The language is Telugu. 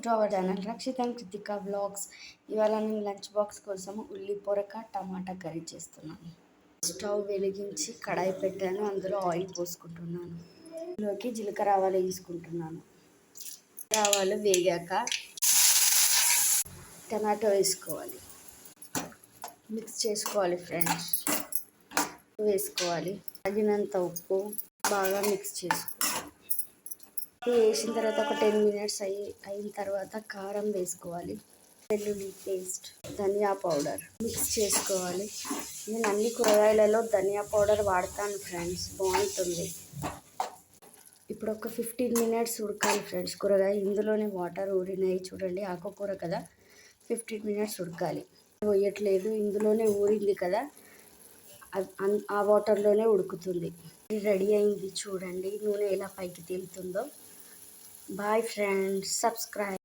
To our channel Rakshita and Kritika vlogs. ఇవాళ నేను లంచ్ బాక్స్ కోసం ఉల్లి పొరక టమాటా కర్రీ చేస్తున్నాను. స్టవ్ వెలిగించి కడాయి పెట్టాను, అందులో ఆయిల్ పోసుకుంటున్నాను. ఇందులోకి జీలకర్ర ఆవాలు వేసుకుంటున్నాను. ఆవాలు వేగాక టమాటో వేసుకోవాలి, మిక్స్ చేసుకోవాలి ఫ్రెండ్స్. వేసుకోవాలి తగినంత ఉప్పు, బాగా మిక్స్ చేసుకోవాలి. వేసిన తర్వాత ఒక 10 మినిట్స్ అయిన తర్వాత కారం వేసుకోవాలి, వెల్లుల్లి పేస్ట్, ధనియా పౌడర్ మిక్స్ చేసుకోవాలి. నేను అన్ని కూరగాయలలో ధనియా పౌడర్ వాడతాను ఫ్రెండ్స్, బాగుంటుంది. ఇప్పుడు ఒక 15 మినిట్స్ ఉడకాలి ఫ్రెండ్స్ కూరగాయ. ఇందులోనే వాటర్ ఊరినాయి చూడండి, ఆకుకూర కదా, 15 మినిట్స్ ఉడకాలి. పోయట్లేదు, ఇందులోనే ఊరింది కదా, ఆ వాటర్లోనే ఉడుకుతుంది. రెడీ అయింది చూడండి, నూనె ఎలా పైకి తేలుతుందో. Bye friends, subscribe.